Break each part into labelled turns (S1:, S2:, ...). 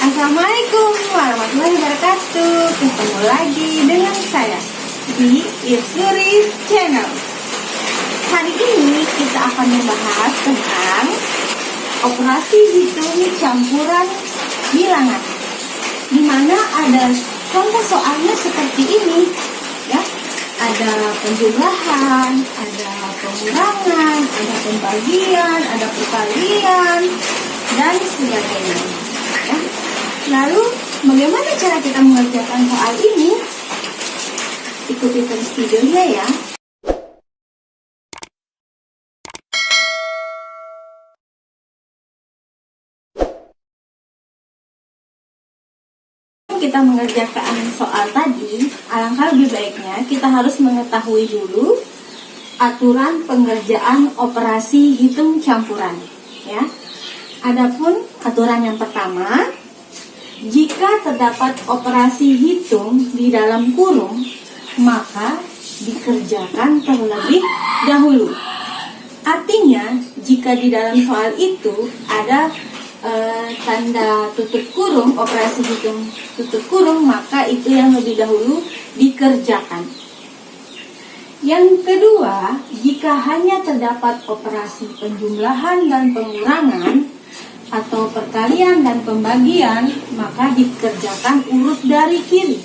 S1: Assalamualaikum warahmatullahi wabarakatuh. Ketemu lagi dengan saya di Irsuris Channel. Hari ini kita akan membahas tentang operasi hitung campuran bilangan, di mana ada contoh soalnya seperti ini, ya. Ada penjumlahan, ada pengurangan, ada pembagian, ada perkalian, dan sebagainya. Ya. Lalu, bagaimana cara kita mengerjakan soal ini? Ikuti terus videonya ya. Kita mengerjakan soal tadi, alangkah lebih baiknya kita harus mengetahui dulu aturan pengerjaan operasi hitung campuran, ya. Adapun aturan yang pertama, jika terdapat operasi hitung di dalam kurung, maka dikerjakan terlebih dahulu. Artinya, jika di dalam soal itu ada tanda tutup kurung, operasi hitung tutup kurung, maka itu yang lebih dahulu dikerjakan. Yang kedua, jika hanya terdapat operasi penjumlahan dan pengurangan atau perkalian dan pembagian, maka dikerjakan urut dari kiri.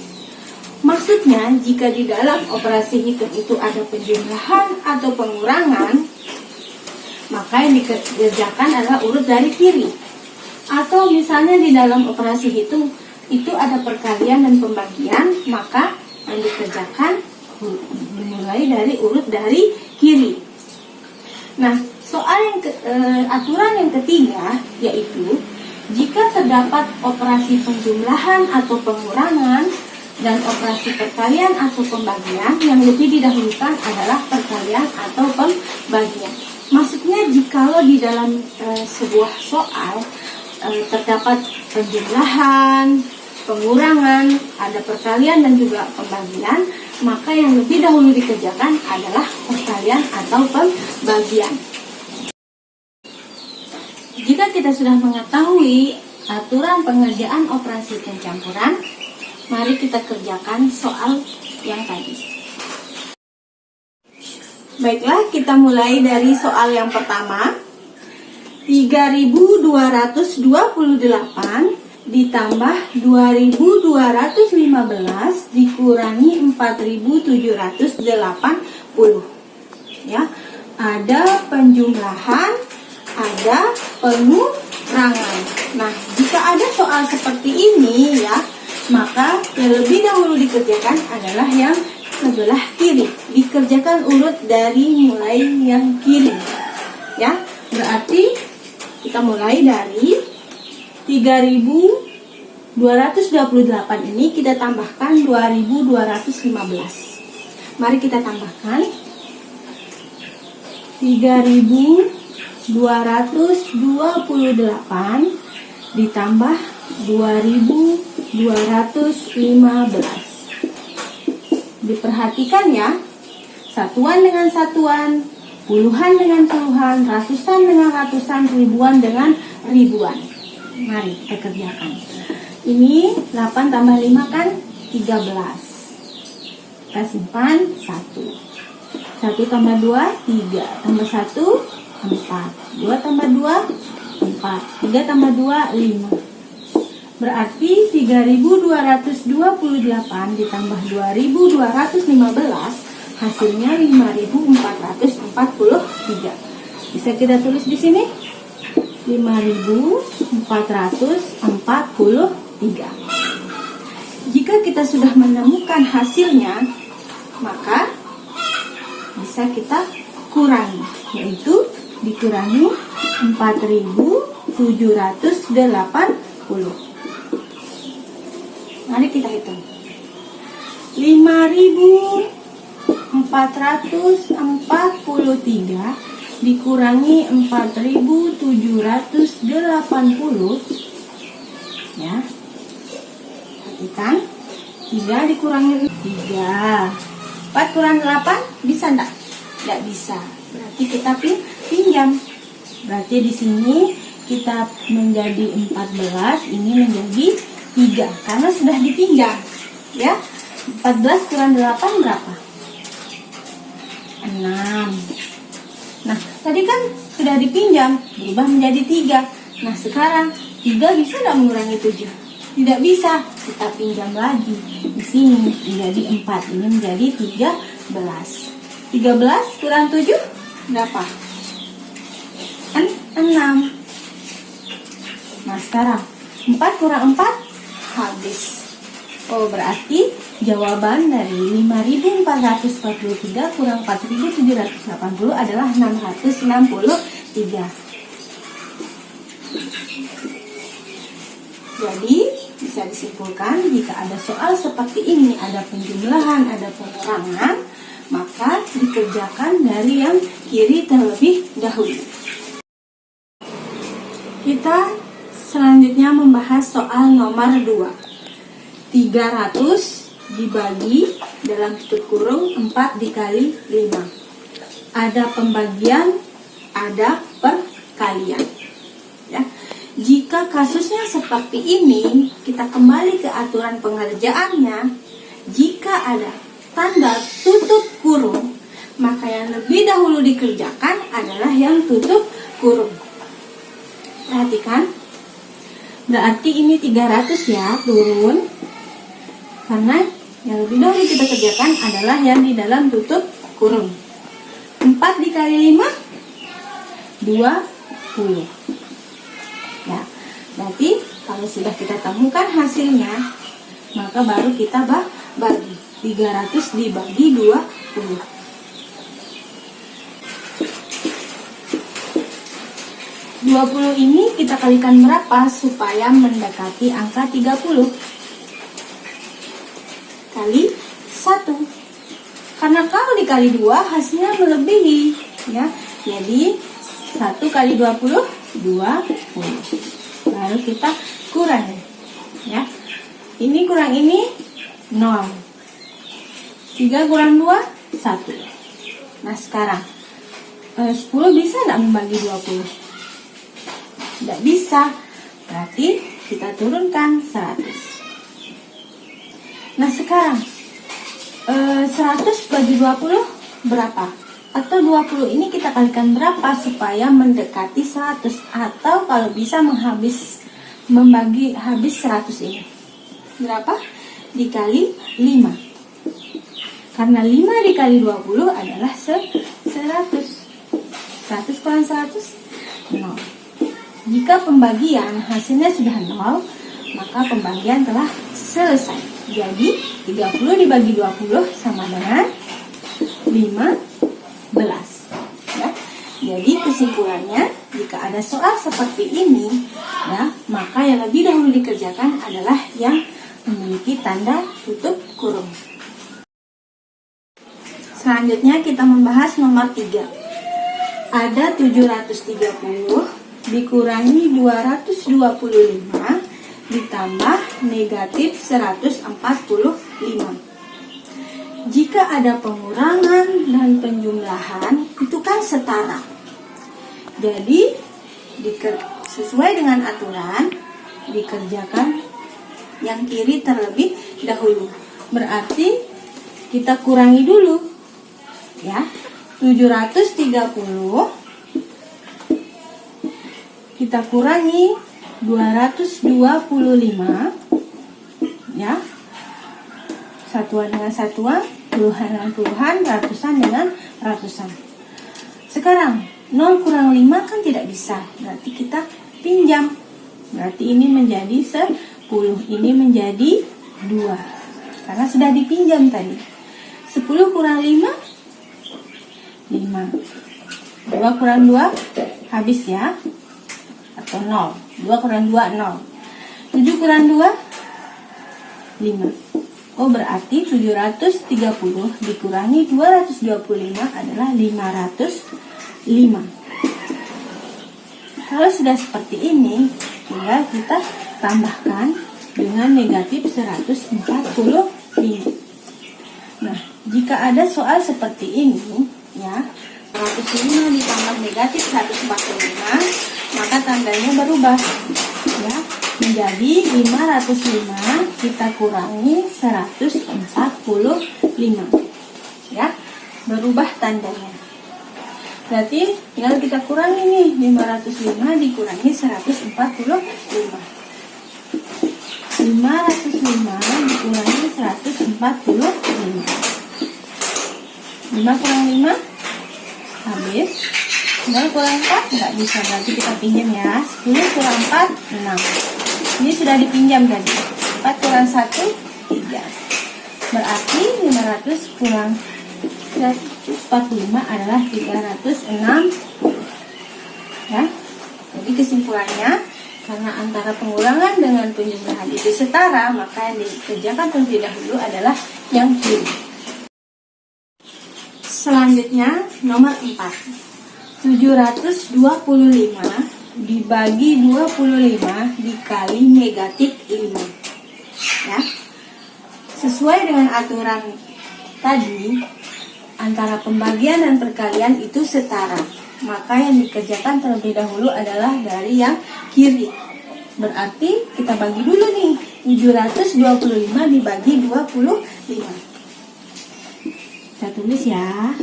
S1: Maksudnya, jika di dalam operasi hitung itu ada penjumlahan atau pengurangan, maka yang dikerjakan adalah urut dari kiri. Atau misalnya di dalam operasi hitung itu ada perkalian dan pembagian, maka yang dikerjakan dimulai dari urut dari kiri. Nah, aturan yang ketiga yaitu jika terdapat operasi penjumlahan atau pengurangan dan operasi perkalian atau pembagian, yang lebih didahulukan adalah perkalian atau pembagian. Maksudnya jikalau di dalam sebuah soal terdapat penjumlahan, pengurangan, ada perkalian dan juga pembagian, maka yang lebih dahulu dikerjakan adalah perkalian atau pembagian. Jika kita sudah mengetahui aturan pengerjaan operasi pencampuran, mari kita kerjakan soal yang tadi. Baiklah, kita mulai dari soal yang pertama. 3.228 ditambah 2.215 dikurangi 4.780. Ya, ada penjumlahan, ada pengurangan. Nah, jika ada soal seperti ini ya, maka yang lebih dahulu dikerjakan adalah yang sebelah kiri. Dikerjakan urut dari mulai yang kiri. Ya, berarti kita mulai dari 3.228 ini kita tambahkan 2.215. Mari kita tambahkan 3.228 ditambah 2.215. Diperhatikan ya, satuan dengan satuan, puluhan dengan puluhan, ratusan dengan ratusan, ribuan dengan ribuan. Mari kita kerjakan. Ini 8 tambah 5 kan 13. Kita simpan 1. 1 tambah 2, 3. Tambah 1, 4. 2 tambah 2, 4. 3 tambah 2, 5. Berarti 3.228 ditambah 2.215 hasilnya 5.443. Bisa kita tulis di sini 5.443. Jika kita sudah menemukan hasilnya, maka bisa kita kurangi, yaitu dikurangi 4.780. Mari kita hitung. 5.443 dikurangi 4.780, ya. Perhatikan, 3 dikurangi 3. 4 kurang 8 bisa enggak? Enggak bisa. Berarti kita pinjam. Berarti di sini kita menjadi 14, ini menjadi 3 karena sudah dipinjam, ya. 14 kurang 8 berapa? 6. Nah, tadi kan sudah dipinjam, berubah menjadi 3. Nah, sekarang 3 bisa tidak mengurangi 7? Tidak bisa. Kita pinjam lagi. Di sini menjadi 4, ini menjadi 13. 13 kurang 7 berapa? 6. Nah, sekarang 4 kurang 4 habis. Oh, berarti jawaban dari 5.443 kurang 4.780 adalah 663. Jadi, bisa disimpulkan jika ada soal seperti ini, ada penjumlahan, ada pengurangan, maka dikerjakan dari yang kiri terlebih dahulu. Kita selanjutnya membahas soal nomor 2. 300 dibagi dalam tutup kurung 4 dikali 5. Ada pembagian, ada perkalian. Ya. Jika kasusnya seperti ini, kita kembali ke aturan pengerjaannya. Jika ada tanda tutup kurung, maka yang lebih dahulu dikerjakan adalah yang tutup kurung. Perhatikan. Berarti ini 300 ya, turun. Karena yang lebih dahulu kita kerjakan adalah yang di dalam tutup kurung. 4 dikali 5, 20. Ya, berarti kalau sudah kita temukan hasilnya, maka baru kita bagi. 300 dibagi 20. 20 ini kita kalikan berapa supaya mendekati angka 30? Kali 1. Karena kalau dikali 2 hasilnya melebihi, ya. Jadi 1 kali 20, 20. Lalu kita kurangi, ya. Ini kurang ini 0. 3 kurang 2, 1. Nah, sekarang 10 bisa tidak membagi 20? Tidak bisa. Berarti kita turunkan 100. Nah, sekarang 100 bagi 20 berapa? Atau 20 ini kita kalikan berapa supaya mendekati 100? Atau kalau bisa membagi habis 100 ini. Berapa? Dikali 5. Karena 5 dikali 20 adalah 100. 100 kurang 100? 0. Jika pembagian hasilnya sudah 0, maka pembagian telah selesai. Jadi 30 dibagi 20 sama dengan 15. Ya. Jadi kesimpulannya, jika ada soal seperti ini, ya, maka yang lebih dahulu dikerjakan adalah yang memiliki tanda tutup kurung. Selanjutnya kita membahas nomor 3. Ada 730 dikurangi 225 ditambah negatif 145. Jika ada pengurangan dan penjumlahan, itu kan setara. Jadi sesuai dengan aturan, dikerjakan yang kiri terlebih dahulu. Berarti kita kurangi dulu, ya. 730 kita kurangi 225, ya. Satuan dengan satuan, puluhan dengan puluhan, ratusan dengan ratusan. Sekarang 0 kurang 5 kan tidak bisa, berarti kita pinjam. Berarti ini menjadi 10, ini menjadi 2, karena sudah dipinjam tadi. 10 kurang 5, 5. 2 kurang 2, habis ya, atau 0. 2 kurang 2, 0. 7 kurang 2, 5. Oh, berarti 730 dikurangi 225 adalah 505. Kalau sudah seperti ini, tinggal kita tambahkan dengan negatif 145. Nah, jika ada soal seperti ini, ya, 105 ditambah negatif 145, maka tandanya berubah ya, menjadi 505 kita kurangi 145 ya, berubah tandanya. Berarti tinggal kita kurangi nih, 505 dikurangi 145. 505 dikurangi 145. 5 kurang 5 habis. 9 kurang 4 nggak bisa, berarti kita pinjam ya. 10 kurang 4 6. Ini sudah dipinjam tadi. 4 kurang 1 3. Berarti 500 kurang 145 adalah 306 ya. Jadi kesimpulannya, karena antara pengurangan dengan penjumlahan itu setara, maka yang dikerjakan terlebih dahulu adalah yang kiri. Selanjutnya nomor 4. 725 dibagi 25 dikali negatif 5 ya. Sesuai dengan aturan tadi, antara pembagian dan perkalian itu setara, maka yang dikerjakan terlebih dahulu adalah dari yang kiri. Berarti kita bagi dulu nih, 725 dibagi 25. Kita tulis ya,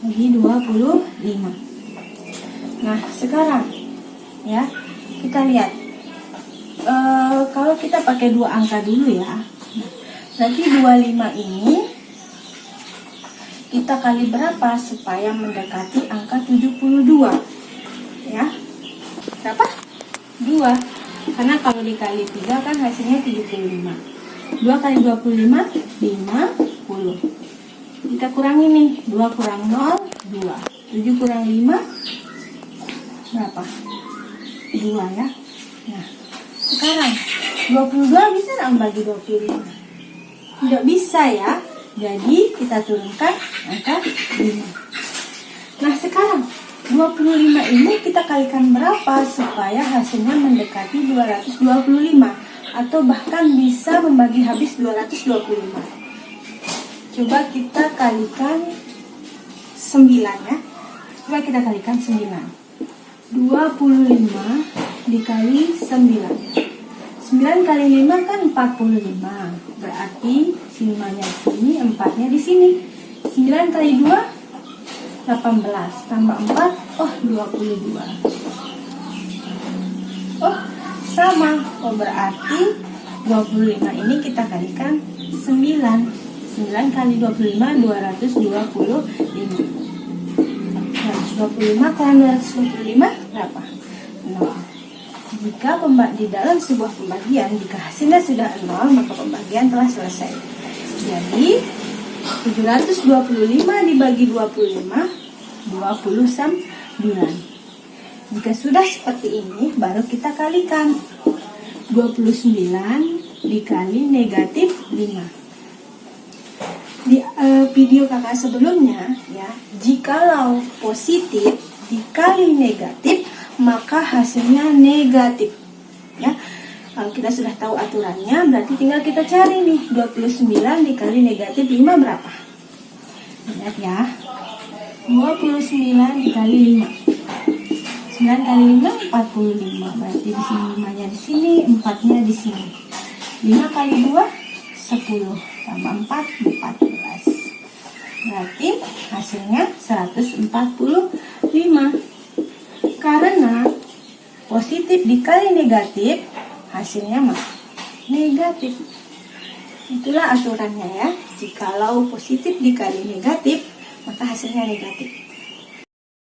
S1: bagi 25. Nah sekarang ya, kita lihat kalau kita pakai dua angka dulu ya. Berarti 25 ini kita kali berapa supaya mendekati angka 72 ya? Berapa? 2. Karena kalau dikali 3 kan hasilnya 75. 2 kali 25 50. Kita kurangi nih, 2 kurang 0 2. 7 kurang 5 berapa? 2 ya. Nah sekarang 22 bisa nggak bagi 25? Tidak bisa ya. Jadi kita turunkan angka 5. Nah sekarang 25 ini kita kalikan berapa supaya hasilnya mendekati 225 atau bahkan bisa membagi habis 225. Coba kita kalikan 9 ya. Coba kita kalikan 9. 25 dikali 9. 9 kali 5 kan 45. Berarti 5-nya di sini, 4-nya di sini. 9 kali 2 18 tambah 4 22. Oh, sama. Oh, berarti 25 ini kita kalikan 9. 9 kali 25 225. 225 kurang 225 berapa? 0. Jika di dalam sebuah pembagian, jika hasilnya sudah 0, maka pembagian telah selesai. Jadi 725 dibagi 25 29. Jika sudah seperti ini, baru kita kalikan 29 dikali negatif 5. Di video kakak sebelumnya ya, jikalau positif dikali negatif maka hasilnya negatif ya. Kalau kita sudah tahu aturannya, berarti tinggal kita cari nih, 29 dikali negatif 5 berapa? Lihat ya, 29 dikali 5. 9 kali 5 45. Berarti di sini 5-nya di sini, 4-nya di sini. 5 kali 2 10 tambah 4 14. Berarti hasilnya 145. Karena positif dikali negatif, hasilnya mah negatif. Itulah aturannya ya. Jikalau positif dikali negatif, maka hasilnya negatif.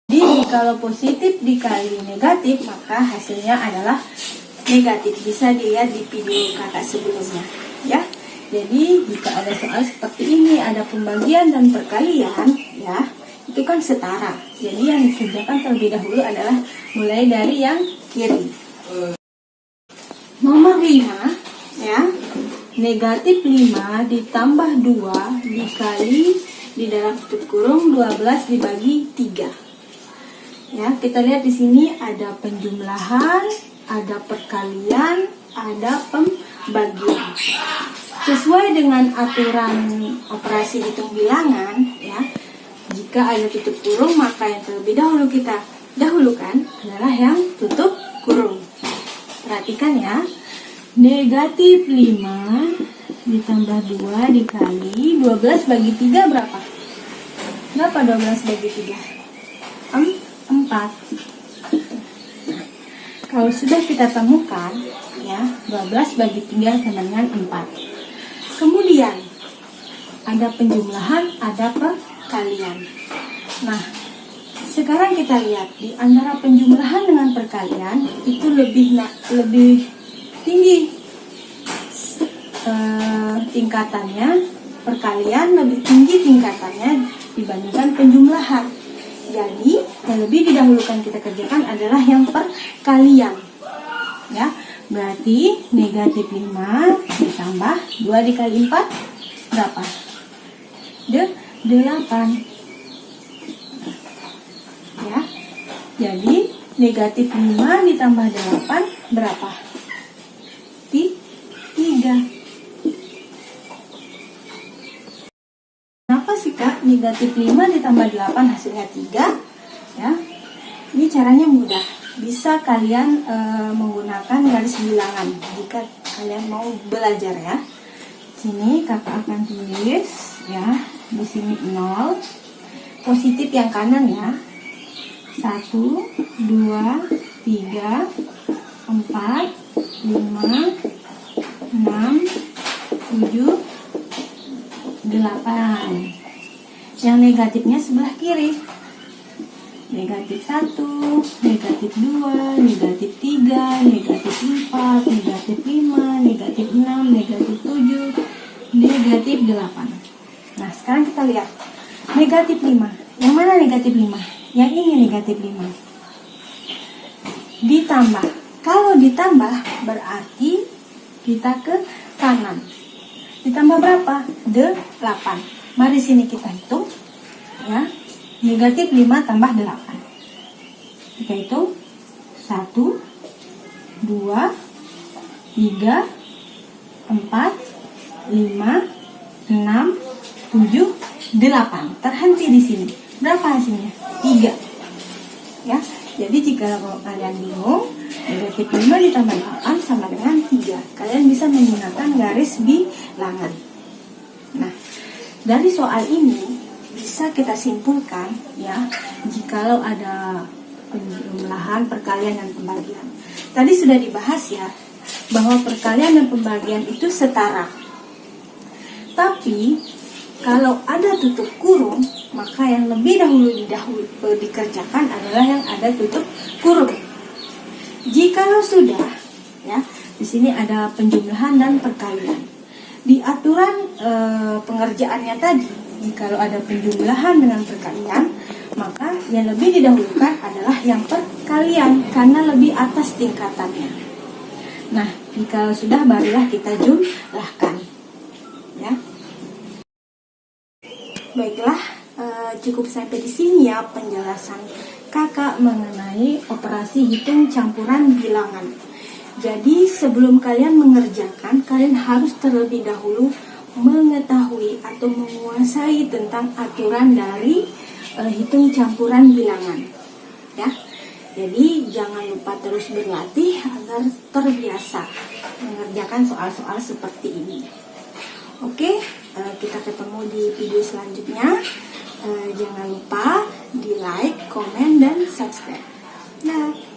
S1: Jadi kalau positif dikali negatif, maka hasilnya adalah negatif. Bisa dilihat di video kakak sebelumnya ya. Jadi jika ada soal seperti ini, ada pembagian dan perkalian ya, itu kan setara. Jadi yang dikerjakan terlebih dahulu adalah mulai dari yang kiri. Nomor 5 ya, negatif 5 ditambah 2 dikali di dalam tutup kurung 12 dibagi 3. Ya, kita lihat di sini ada penjumlahan, ada perkalian, ada pembagian. Sesuai dengan aturan operasi hitung bilangan ya, jika ada tutup kurung maka yang terlebih dahulu kita dahulukan adalah yang tutup kurung. Perhatikan ya. Negatif 5 ditambah 2 dikali 12 bagi 3 berapa? Berapa 12 bagi 3? 4. Kalau sudah kita temukan ya, 12 bagi 3 sama dengan 4. Kemudian ada penjumlahan, ada perkalian. Nah, sekarang kita lihat di antara penjumlahan dengan perkalian itu lebih tinggi tingkatannya, perkalian lebih tinggi tingkatannya dibandingkan penjumlahan. Jadi yang lebih didahulukan kita kerjakan adalah yang perkalian ya. Berarti negatif 5 ditambah 2 dikali 4 berapa? 8 ya. Jadi negatif 5 ditambah 8 berapa? 3. Kenapa sih Kak negatif 5 ditambah 8 hasilnya 3? Ya, ini caranya mudah. Bisa kalian menggunakan garis bilangan jika kalian mau belajar ya. Sini kakak akan tulis ya. Di sini 0. Positif yang kanan ya. 1, 2, 3, 4, 5, 6, 7, 8. Yang negatifnya sebelah kiri. Negatif 1, negatif 2, negatif 3, negatif 4, negatif 5, negatif 6, negatif 7, negatif 8. Nah, sekarang kita lihat. Negatif 5. Yang mana negatif 5? Yang ini negatif 5. Ditambah. Kalau ditambah berarti kita ke kanan. Ditambah berapa? 8. Mari sini kita hitung ya. Negatif 5 tambah 8. Kita hitung 1, 2, 3, 4, 5, 6, 7, 8. Terhenti di sini. Berapa hasilnya? 3. Ya. Jadi jika kalian bingung, negatif 5 ditambah 8 sama dengan 3. Kalian bisa menggunakan garis bilangan. Nah, dari soal ini bisa kita simpulkan ya, jikalau ada penjumlahan, perkalian, dan pembagian. Tadi sudah dibahas ya, bahwa perkalian dan pembagian itu setara. Tapi kalau ada tutup kurung, maka yang lebih dahulu dikerjakan adalah yang ada tutup kurung. Jikalau sudah, ya, di sini ada penjumlahan dan perkalian. Di aturan pengerjaannya tadi, jikalau ada penjumlahan dengan perkalian, maka yang lebih didahulukan adalah yang perkalian karena lebih atas tingkatannya. Nah, jikalau sudah barulah kita jumlahkan, ya. Baiklah, cukup sampai di sini ya penjelasan kakak mengenai operasi hitung campuran bilangan. Jadi sebelum kalian mengerjakan, kalian harus terlebih dahulu mengetahui atau menguasai tentang aturan dari hitung campuran bilangan, ya. Jadi jangan lupa terus berlatih agar terbiasa mengerjakan soal-soal seperti ini. Oke, kita ketemu di video selanjutnya. Jangan lupa di like, komen, dan subscribe. Nah.